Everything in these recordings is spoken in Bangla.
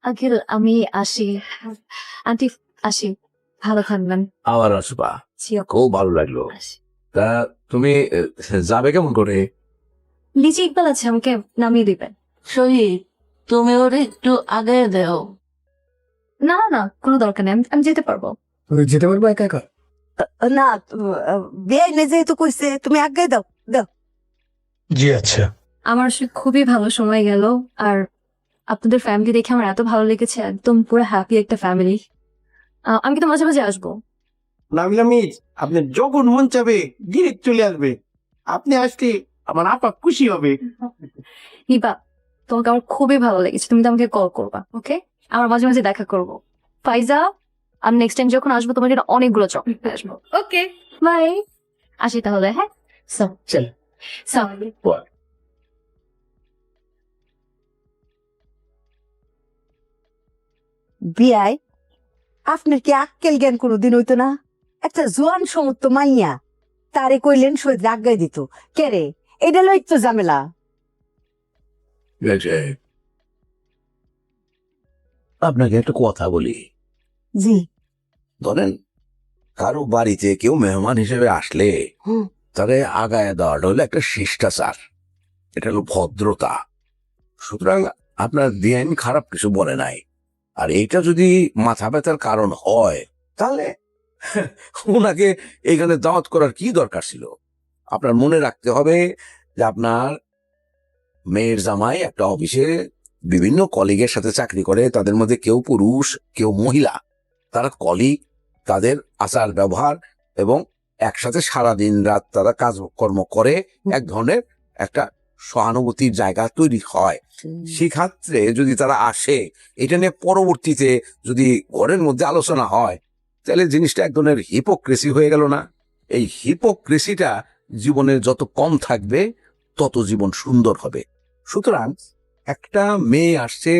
আঙ্কেল আমি আসি। আন্টি আসি, ভালো থাকবেন। আবার আসবা, জি, খুব ভালো লাগলো। আসি। তা তুমি যাবে কেমন করে? নিচে ইকবাল আছে, আমাকে নামিয়ে দিবেন। শহীদ, তুমি ওর একটু আগে দেও। না না, কোনো দরকার নেই, আমি যেতে পারবো। যেতে পারবো একা একা? না, বেআইনে যেহেতু কইছে তুমি আগে দাও দাও। জি আচ্ছা। আমার আসলে খুবই ভালো সময় গেল, আর আপনাদের ফ্যামিলি দেখে আমার এত ভালো লেগেছে, একদম পুরো হ্যাপি একটা ফ্যামিলি। আমি কিন্তু মাঝে মাঝে আসবো। নামি আপনি যখন মন চাবে ডিরেক্ট চলে আসবে। আপনি আসলে আমার আপা খুশি হবে। নিপা, তোমাকে আমার খুবই ভালো লেগেছে, তুমি তো আমাকে কল করবা, ওকে? আমার মাঝে মাঝে দেখা করবো। ফাইজা, আমি নেক্সট টাইম যখন আসবো তোমার জন্য অনেকগুলো চকলেট নিয়ে আসবো। ওকে, বাই। আসি তাহলে, হ্যাঁ? চল। বিয়াই, আপনার কি আক্কেল জ্ঞান কোনোদিন হইতো না? একটা জোয়ান সমস্ত মাইয়া তারে কইলেন শহীদ আজ্ঞায় দিত, কে রে? এটা লই তো ঝামেলা। আপনাকে একটা কথা বলি। জি। ধরেন কারো বাড়িতে কেউ মেহমান হিসেবে আসলে হুম। তারে আগায় দেওয়াটা হলো একটা শিষ্টাচার, এটা হলো ভদ্রতা। সুতরাং আপনার বেআইন খারাপ কিছু বলে নাই, আর এইটা যদি মাথা ব্যথার কারণ হয় তাহলে ওনাকে এখানে দাওয়াত করার কি দরকার ছিল? আপনার মনে রাখতে হবে যে আপনার মেয়ের জামাই একটা অফিসে বিভিন্ন কলিগের সাথে চাকরি করে, তাদের মধ্যে কেউ পুরুষ কেউ মহিলা, তারা কলিগ, তাদের আচার ব্যবহার এবং একসাথে সারা দিন রাত তারা কাজকর্ম করে, এক ধরনের একটা সহানুভূতির জায়গা তৈরি হয়। সেক্ষেত্রে যদি তারা আসে, এটা নিয়ে পরবর্তীতে যদি ঘরের মধ্যে আলোচনা হয়, তাহলে জিনিসটা এক ধরনের হিপোক্রেসি হয়ে গেল না? এই হিপোক্রেসিটা জীবনে যত কম থাকবে তত জীবন সুন্দর হবে। সুতরাং একটা মেয়ে আসছে,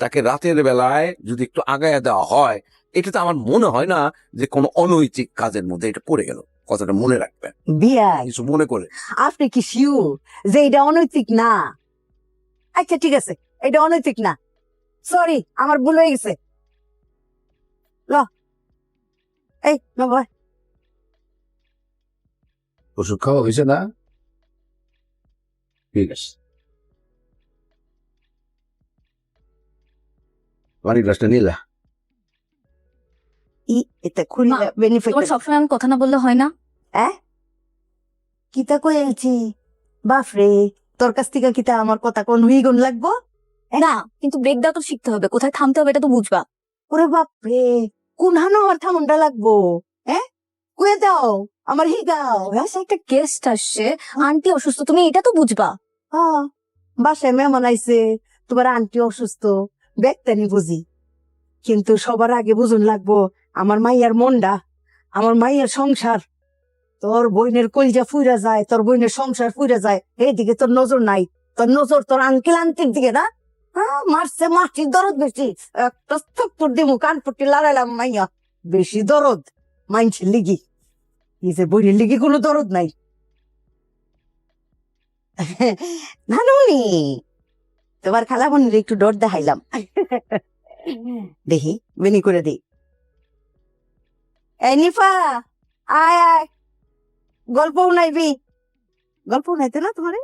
তাকে রাতের বেলায় যদি একটু আগায়া দেওয়া হয়, এটা তো আমার মনে হয় না যে কোনো অনৈতিক কাজের মধ্যে এটা পড়ে গেল। কথাটা মনে রাখবেন বিয়াই, কিছু মনে করে। আপনি কি শিওর যে এটা অনৈতিক না? আচ্ছা ঠিক আছে, এটা অনৈতিক না, সরি আমার ভুল হয়ে গেছে। ল এই ন ভাই, ওষুধ খাওয়া হয়েছে না? ঠিক আছে, পানি গ্লাসটা নিলা। এটা খুলে মা, বেনিফিট। তোমার সবসময় আমি কথা না বললে হয় না? কিতা কইছি বাপরে, তোর কাছ থেকে কিতা আমার কথা কোন হুইগুন লাগবো? না, কিন্তু ব্রেক দেওয়া তো শিখতে হবে, কোথায় থামতে হবে এটা তো বুঝবা। ওরে বাপরে, কোন হানো আমার থামনটা লাগবো? কুয়ে দাও আমার হিগাও। বাসায় একটা গেস্ট আসছে, আন্টি অসুস্থ, তুমি এটা তো বুঝবা। হ্যাঁ, বাসায় মেহমান আইছে, তোমার আন্টি অসুস্থ, দেখতেনি বুঝি, কিন্তু সবার আগে বুঝুন লাগবো আমার মাইয়ার মনটা, আমার মাইয়ার সংসার। তোর বোনের কলজা ফুইরা যায়, তোর বোনের সংসার ফুইরা যায়, এইদিকে তোর নজর নাই। তোর নজর তোর আঙ্কেল আন্টির দিকে না। হ্যাঁ, মারছে মাটির দরদ বেশি, একটা থপ্পড় দিমু কানপট্টি লাগাইলাম মাইয়া, বেশি দরদ মাইনছে লিগি, নিজের বোনের লিগি কোনো দরদ নাই। নানুনি, তোমার খালা বোনের একটু ডর দেখাইলাম। দেখি বেনি করে দিই। এই নিফা, আয় আয়, গল্প উনাইবি? গল্প উনাইতে না তোমারে?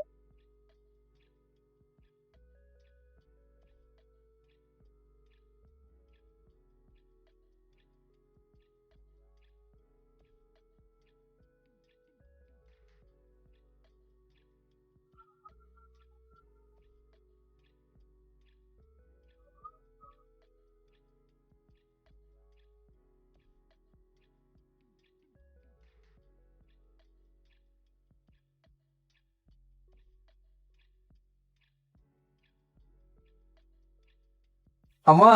আমা,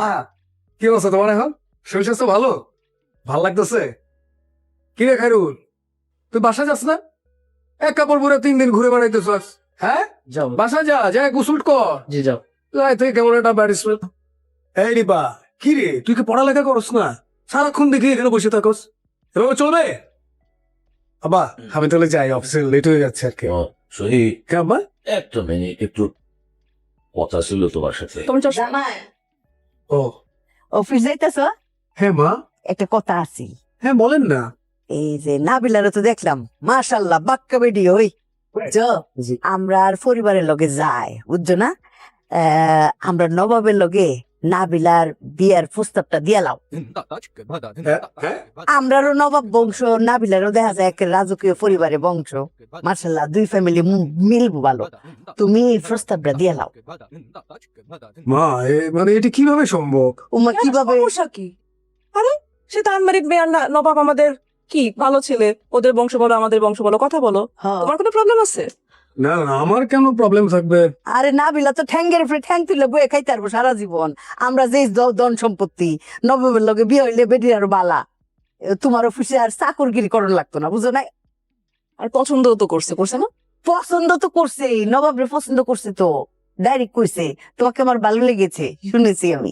কি অবস্থা তোমার এখন? শরীর স্বাস্থ্য ভালো? ভাল লাগতেছে? কি রে খাইরুল, তুই বাসা যাস না? এক কাপড় পরে 3 দিন ঘুরে বেড়াইতেছস। হ্যাঁ, যাও। বাসা যা, যা গোসল কর। জি যাও। তুই কেমন একটা ব্যাড স্মেল। এই রিপা, কি রে তুই কি পড়ালেখা করস না? সারাক্ষণ দেখি এখানে বসে থাকস, এভাবে চলবে? আবা আমি তাহলে যাই, অফিসে লেট হয়ে যাচ্ছে আর কি। সহি, কেমন? একটা মিনিট, একটু কথা ছিল তোমার সাথে। তোমার চশমা জামাই, ও অফিস যাইতেছ? হ্যাঁ মা, একটা কথা আছে। হ্যাঁ বলেন না। এই যে নাবিলারে তো দেখলাম, মাশাল্লাহ বাক্কা বেডি ওই জি। আমরা আর পরিবারের লগে যাই, বুঝছো না? আমরা নবাবের লগে নাবিলার বিয়ার প্রস্তাবটা দিয়ালাম। আমরারও নবাব বংশ, নাবিলারও দেখা যায় এক রাজকীয় পরিবারের বংশ। মাশাল্লাহ দুই ফ্যামিলি মিলবো ভালো। তুমি এই প্রস্তাবটা দিয়ালাও। মা মানে এটা কিভাবে সম্ভব? উমা কিভাবে? সমস্যা কি? আরে সে তো আনমারিড মেয়ে আর নবাব আমাদের কি ভালো ছেলে, ওদের বংশ বলো আমাদের বংশ বলো, কথা বলো। হ্যাঁ। তোমার কোনো প্রবলেম আছে? না না, আমার কেন প্রবলেম থাকবে? আরে নাবিলা তো ঠ্যাঙ্গের উপরে ঠ্যাং তুলে বয়ে খাইতে পারবো সারা জীবন। আমরা যে ধন সম্পত্তি, নবাবের লগে বিয়ে হইলে বেটির আরো বালা। তোমার অফিসে আর চাকরগিরি করার লাগতো না, বুঝো না? আর পছন্দও তো করছে, করছে না? পছন্দ তো করছে, নবাবরে পছন্দ করছে তো, ডাইরেক্ট কইছে তোমাকে আমার ভালো লেগেছে, শুনেছি আমি।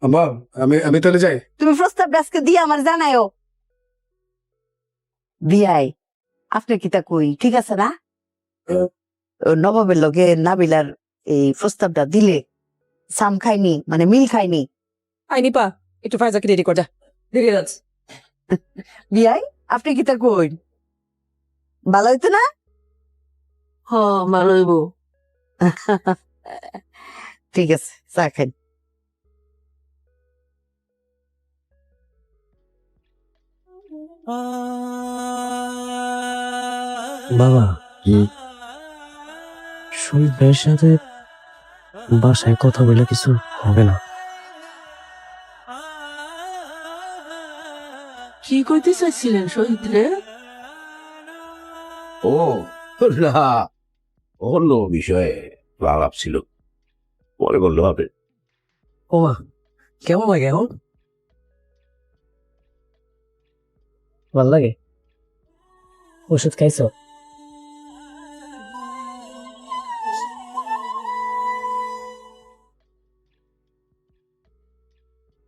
আম্মা, আমি আমি তাহলে যাই। তুমি প্রস্তাবটা আজকে দিয়ে আমার জানায়ও। বিয়াই আপনি কি তা কই, ঠিক আছে না? নবাবের লগে নাবিলার এই প্রস্তাবটা দিলে সাম খাইনি, মানে মিল খাইনি। আইনি পা একটু ফাইজাকে রেডি কর, যা দেরি হয়ে যাচ্ছে। বিয়াই আপনি কি তা কই, ভালো হইতো না? হ ভালো হইব। ঠিক আছে, চা খাই। বাবা, শহীদ ভাইয়ের সাথে বাসায় কথা বলে কিছু হবে না। কি কইতে চাইছিলেন শহীদ রে? ও না, অন্য বিষয়ে আলাপ ছিল, পরে বললো হবে। ও মা, কেমন লাগে এখন? ভাল লাগে? ওষুধ খাইছো?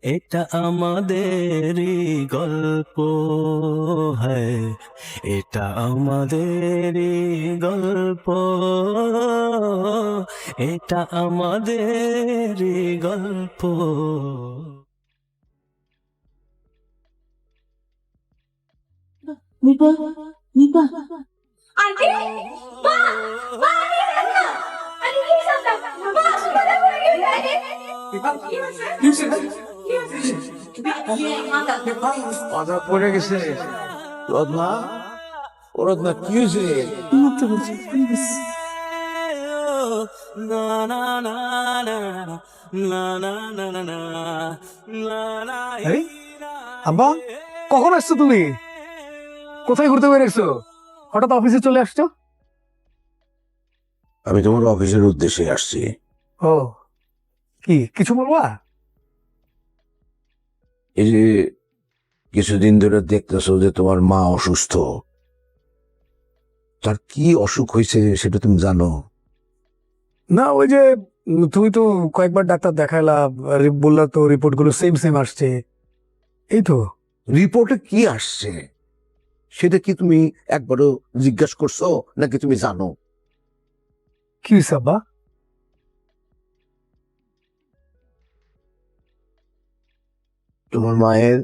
এটা আমাদেরই গল্প, হ্যাঁ এটা আমাদেরই গল্প, এটা আমাদেরই গল্প। নিপা নিপা আদা পড়ে গেছে। রত্না, ও রত্না কি হয়েছে? না না না না না না না না না না। এই, আব্বা কখন আসছো তুমি? কোথায় ঘুরতে বেরিয়েছো? হঠাৎ অফিসে চলে আসছো? আমি তোমার অফিসের উদ্দেশ্যে আসছি। ও কি কিছু বলবা? এই যে কিছুদিন ধরে দেখতেছো যে তোমার মা অসুস্থ, তার কি অসুখ হয়েছে সেটা তুমি জানো? না ওই যে তুমি তো কয়েকবার ডাক্তার দেখাইলা, বললা তো রিপোর্ট গুলো সেম সেম আসছে, এই তো। রিপোর্টে কি আসছে সেটা কি তুমি একবারও জিজ্ঞাসা করছো নাকি তুমি জানো? কি হয়েছে আব্বা? তোমার মায়ের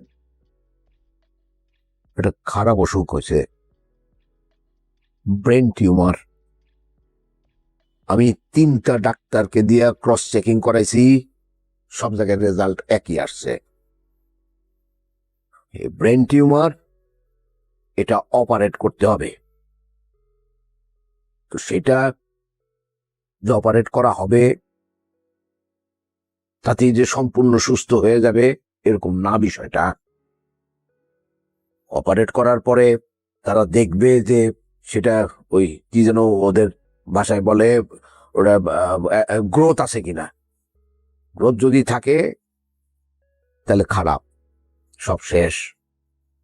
একটা খারাপ অসুখ হয়েছে, ব্রেন টিউমার। আমি 3টা ডাক্তারকে দিয়ে ক্রস চেকিং করাইছি, সব জায়গায় রেজাল্ট একই আসছে। ব্রেন টিউমার, এটা অপারেট করতে হবে। তো সেটা যে অপারেট করা হবে তাতেই যে সম্পূর্ণ সুস্থ হয়ে যাবে এরকম না বিষয়টা। অপারেট করার পরে তারা দেখবে যে সেটা ওই কি যেন ওদের ভাষায় বলে, ওটা গ্রোথ আছে কিনা। গ্রোথ যদি থাকে তাহলে খারাপ, সব শেষ।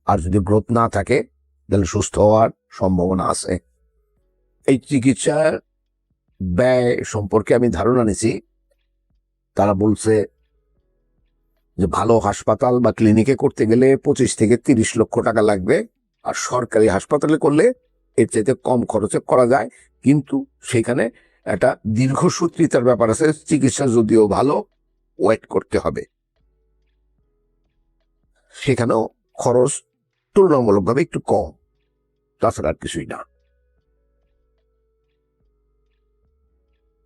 আর যদি গ্রোথ না থাকে তাহলে সুস্থ হওয়ার সম্ভাবনা আছে। এই চিকিৎসার ব্যয় সম্পর্কে আমি ধারণা নিছি। তারা বলছে যে ভালো হাসপাতাল বা ক্লিনিকে করতে গেলে 25 থেকে 30 লক্ষ টাকা লাগবে, আর সরকারি হাসপাতালে করলে এর চাইতে কম খরচে করা যায়। কিন্তু সেখানে একটা দীর্ঘসূত্রিতার ব্যাপার আছে। চিকিৎসা যদিও ভালো, ওয়েট করতে হবে। সেখানেও খরচ তুলনামূলকভাবে একটু কম, তাছাড়া আর কিছুই না।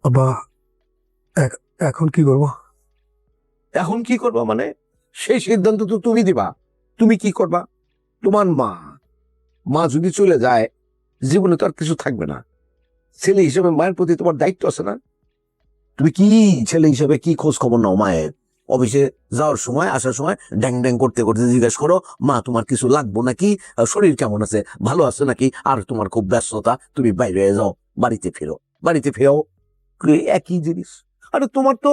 আব্বা এখন কি করবো? এখন কি করবা মানে? সেই সিদ্ধান্ত তো তুমি দিবা। তুমি কি করবা? তোমার মা মা যদি চলে যায়, জীবনে তো আর কিছু থাকবে না। ছেলে হিসেবে মায়ের প্রতি তোমার দায়িত্ব আছে না? তুমি কি ছেলে হিসেবে কি খোঁজ খবর নাও মায়ের? অফিসে যাওয়ার সময় আসার সময় ড্যাং ড্যাং করতে করতে জিজ্ঞেস করো, মা তোমার কিছু লাগবো নাকি, শরীর কেমন আছে, ভালো আছে নাকি? আর তোমার খুব ব্যস্ততা, তুমি বাইরে যাও, বাড়িতে ফেরো একই জিনিস। আরে তোমার তো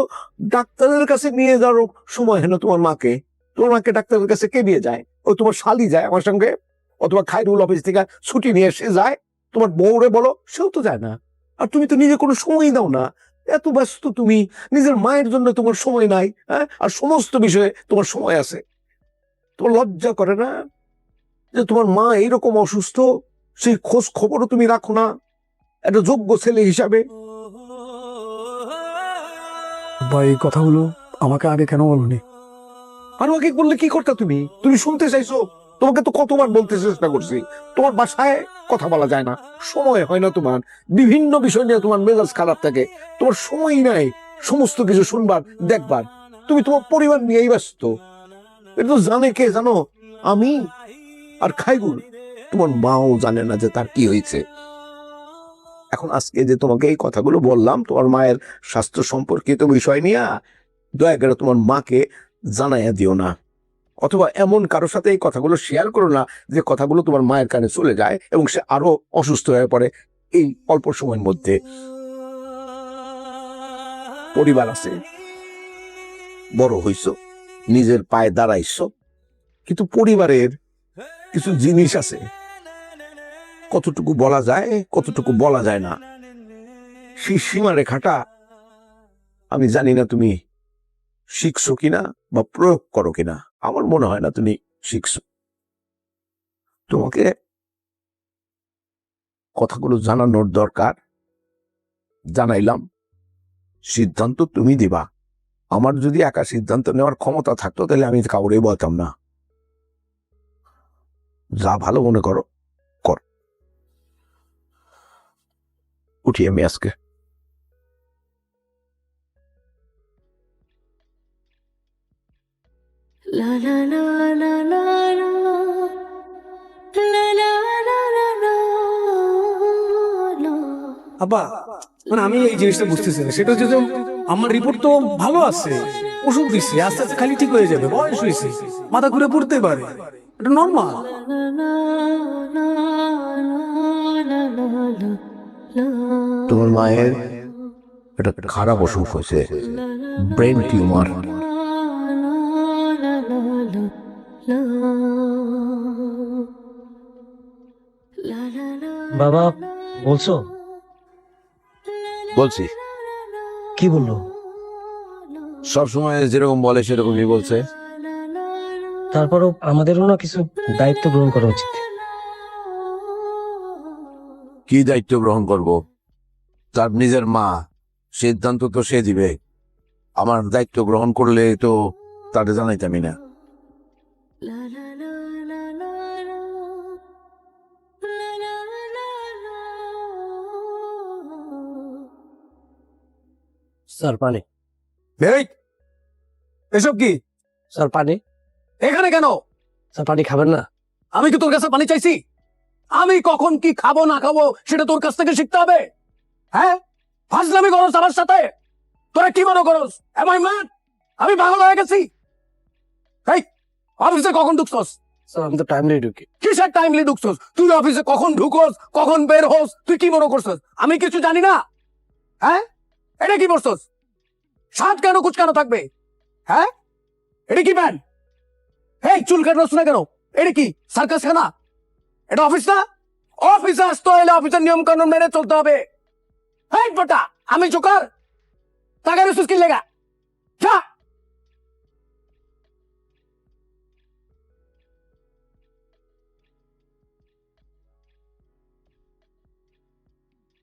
ডাক্তারের কাছে নিয়ে যাওয়ার সময় হয় না তোমার মাকে। তোমার মাকে ডাক্তারের কাছে কে নিয়ে যায়? ও তোমার শালি যায় আমার সঙ্গে, অথবা খায়রুল অফিস থেকে ছুটি নিয়ে এসে যায়। তোমার বউরে বলো, সেও তো যায় না। আর তুমি তো নিজে কোনো সময়ই দাও না, এত ব্যস্ত তুমি। নিজের মায়ের জন্য তোমার সময় নাই, হ্যাঁ? আর সমস্ত বিষয়ে তোমার সময় আছে। তোমার লজ্জা করে না যে তোমার মা এইরকম অসুস্থ, সেই খোঁজ খবরও তুমি রাখো না একটা যোগ্য ছেলে হিসাবে? আব্বা এই কথাগুলো আমাকে আগে কেন বলনি? আর ওকে বললে কি করতে? তুমি তুমি শুনতে চাইছো? তোমাকে তো কতবার বলতে চেষ্টা করছি, তোমার বাসায় কথা বলা যায় না, সময় হয় না তোমার, বিভিন্ন বিষয় নিয়ে তোমার মেজাজ খারাপ থাকে, তোমার সময়ই নাই সমস্ত কিছু শুনবার দেখবার। তুমি তোমার পরিবার নিয়েই ব্যস্ত। এটা তো জানে কে জানো? আমি আর খাইরুল। তোমার মাও জানে না যে তার কি হয়েছে। এখন আজকে যে তোমাকে এই কথাগুলো বললাম তোমার মায়ের স্বাস্থ্য সম্পর্কিত বিষয় নিয়ে, দয়া করে তোমার মাকে জানাইয়া দিও না, অথবা এমন কারোর সাথে এই কথাগুলো শেয়ার করো না যে কথাগুলো তোমার মায়ের কানে চলে যায় এবং সে আরো অসুস্থ হয়ে পড়ে এই অল্প সময়ের মধ্যে। পরিবার আছে, বড় হইছ, নিজের পায়ে দাঁড়াইছ, কিন্তু পরিবারের কিছু জিনিস আছে, কতটুকু বলা যায় কতটুকু বলা যায় না, সেই সীমারেখাটা আমি জানি না তুমি শিখছো কিনা বা প্রয়োগ করো কিনা। আমার মনে হয় না তুমি শিখছো। তোমাকে কথাগুলো জানানোর দরকার, জানাইলাম। সিদ্ধান্ত তুমি দিবা। আমার যদি একা সিদ্ধান্ত নেওয়ার ক্ষমতা থাকতো তাহলে আমি কাউরে বলতাম না। যা ভালো মনে করো কর। উঠি আমি আজকে। La la la la la la. La la la la la la. আব্বা মানে আমি এই জিনিসটা বুঝতেছি না, সেটা হচ্ছে যে আমার রিপোর্ট তো ভালো আছে, ওষুধ দিচ্ছে, আস্তে আস্তে খালি ঠিক হয়ে যাবে, বয়স হয়েছে, মাথা ঘুরে পড়তে পারে, এটা নর্মাল। তোমার মায়ের একটা খারাপ অসুখ হয়েছে, ব্রেন টিউমার। বাবা বলছো? বলছি, কি বললো? সবসময় যেরকম বলে সেরকমই বলছে। তারপরও আমাদেরও না কিছু দায়িত্ব গ্রহণ করা উচিত। কি দায়িত্ব গ্রহণ করব? তার নিজের মা, সিদ্ধান্ত তো সে দিবে। আমার দায়িত্ব গ্রহণ করলে তো তাদের জানাইতামই না। স্যার পানি। এই এসব কি? স্যার পানি। এখানে কেন? স্যার পানি খাবেন না? আমি কি তোর কাছে পানি চাইছি? আমি কখন কি খাবো না খাবো সেটা তোর কাছ থেকে শিখতে হবে। হ্যাঁ, ফাজলামি করস আমার সাথে। তোরা কি মনে করস আমি পাগল হয়ে গেছি? এই অফিসে কখন ঢুকছস? স্যার আমি তো টাইমলি ঢুকি। কিসের টাইমলি ঢুকছস? তুই অফিসে কখন ঢুকোস, কখন বের হোস, তুই কি মনে করছস আমি কিছু জানি না? হ্যাঁ, এটা কি করছস? সাত কেন কুচকানো থাকবে? হ্যাঁ, এটা কি প্যান? এই চুল কাটছস না কেন? এটা কি সার্কাস খানা? এটা অফিস না? অফিসে আসতে হলে অফিসের নিয়ম কানুন মেনে চলতে হবে। এই বটা, আমি জোকার? টাকার সুস্কিল লেগা যা।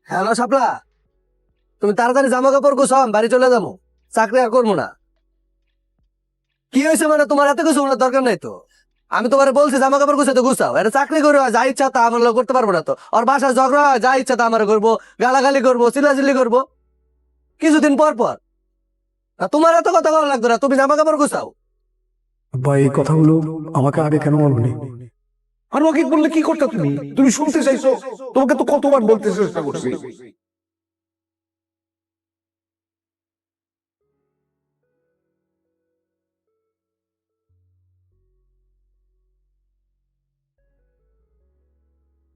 হ্যালো শাপলা, তুমি তাড়াতাড়ি জামা কাপড় গুছাও, বাড়ি চলে যাবো, চাকরি আর করবো না। কি হয়েছে মানে তোমার এত কিছু বলার দরকার নাই তো। আমি তোমার বলছি জামা কাপড় গুছাতে গুছাও, এটা চাকরি করে যা ইচ্ছা তা আমার লোক করতে পারবো না তো। আর বাসায় ঝগড়া হয়, যা ইচ্ছা তা আমার করবো, গালাগালি করবো, চিল্লাচিল্লি করবো কিছুদিন পর পর। আর তোমার এত কথা বলা লাগতো না, তুমি জামা কাপড় গুছাও। আব্বা এই কথাগুলো আমাকে আগে কেন বলনি? আর ওকে বললে কি করতে তুমি? তুমি শুনতে চাইছো? তোমাকে তো কতবার বলতে চেষ্টা করছি।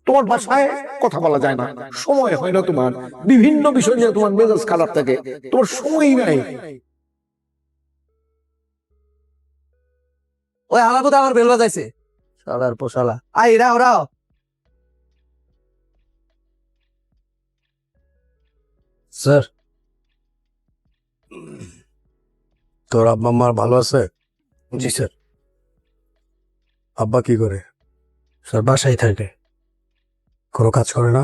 তোমার বাসায় কথা বলা যায় না, সময় হয় না তোমার, বিভিন্ন বিষয় নিয়ে তোমার মেজাজ খারাপ থাকে, তোমার সময়ই নাই। ওই হালাপুতে আমার বেল বাজাইছে, শালার পোশালা। I Rao Rao. স্যার, তোর আব্বা আম্মা ভালো আছে? জি স্যার। আব্বা কি করে? স্যার বাসায় থাকে, কোনো কাজ করে না?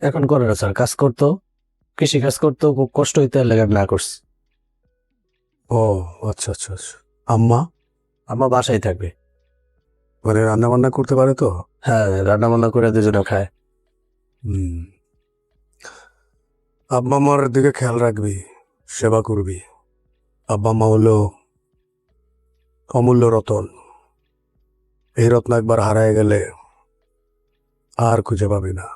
এখন করে না স্যার, কাজ করতো, কৃষি কাজ করতো, খুব কষ্ট হইতে লাগে না করছি। ও আচ্ছা আচ্ছা আচ্ছা। আম্মা? আমার বাসায় থাকবে। মানে রান্না বান্না করতে পারে তো? হ্যাঁ, রান্না বান্না করে দুজনে খায়। হুম। আব্বা আম্মার দিকে খেয়াল রাখবি, সেবা করবি। আব্বা আম্মা হলো অমূল্য রতন। এই রত্ন একবার হারায় গেলে আর খুঁজে পাবি না।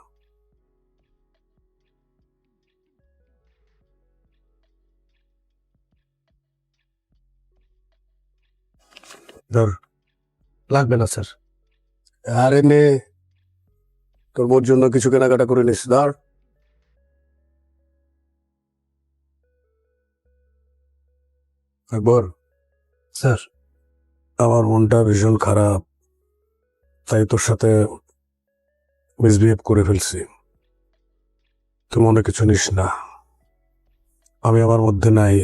ধর। লাগবে না স্যার। আরে নে, তোর বোর জন্য কিছু কেনাকাটা করে নিস। ধর। একবার স্যার, আমার মনটা ভীষণ খারাপ, তাই তোর সাথে মিসবিহেভ করে ফেলছি। তুই মনে কিছু নিস না, আমি আমার মধ্যে নাই।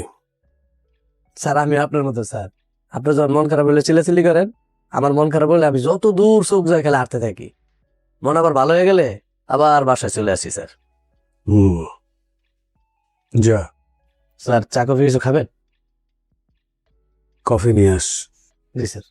স্যার আমি আপনার মতো স্যার, আপনার যখন মন খারাপ হলে চিল্লাচিল্লি করেন, আমার মন খারাপ হলে আমি যত দূর চোখ যায় খেলে হাঁটতে থাকি। মন আবার ভালো হয়ে গেলে আবার বাসায় চলে আসি স্যার। হুম, যা স্যার চা কফি কিছু খাবেন? কফি নিয়ে আস। জি স্যার।